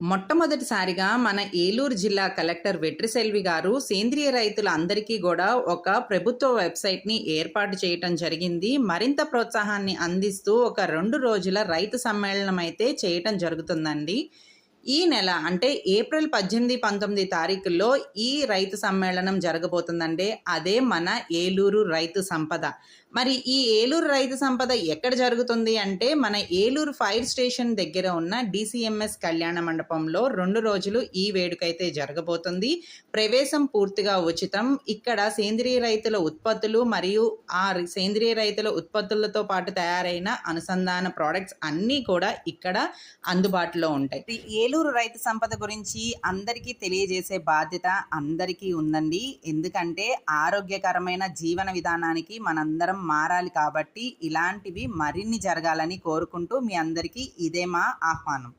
మొట్టమొదటిసారిగా మన ఏలూరు జిల్లా కలెక్టర్ వెట్రిసెల్వి గారు సేంద్రియ రైతులందరికీ గూడా ఒక ప్రభుత్వ వెబ్‌సైట్‌ని ఏర్పాటు చేయటం జరిగింది. మరింత ప్రోత్సాహాన్ని అందిస్తూ ఒక 2 రోజుల రైతు సమ్మేళనం అయితే చేయటం జరుగుతుందండి. ఈ నెల అంటే ఏప్రిల్ 18, 19 తారీఖుల్లో ఈ రైతు సమ్మేళనం జరగబోతుందండి. అదే మన ఏలూరు రైతు సంపద. మరి ఈ ఏలూరు రైతు సంపద ఎక్కడ జరుగుతుంది అంటే, మన ఏలూరు ఫైర్ స్టేషన్ దగ్గర ఉన్న డీసీఎంఎస్ కళ్యాణ మండపంలో 2 రోజులు ఈ వేడుకైతే జరగబోతుంది. ప్రవేశం పూర్తిగా ఉచితం. ఇక్కడ సేంద్రియ రైతుల ఉత్పత్తులు మరియు సేంద్రియ రైతుల ఉత్పత్తులతో పాటు తయారైన అనుసంధాన ప్రొడక్ట్స్ అన్నీ కూడా ఇక్కడ అందుబాటులో ఉంటాయి. ఈ ఏలూరు రైతు సంపద గురించి అందరికీ తెలియజేసే బాధ్యత అందరికీ ఉందండి. ఎందుకంటే ఆరోగ్యకరమైన జీవన విధానానికి మనందరం మారాలి కాబట్టి ఇలాంటివి మరిన్ని జరగాలని కోరుకుంటూ మీ అందరికీ ఇదే మా ఆహ్వానం.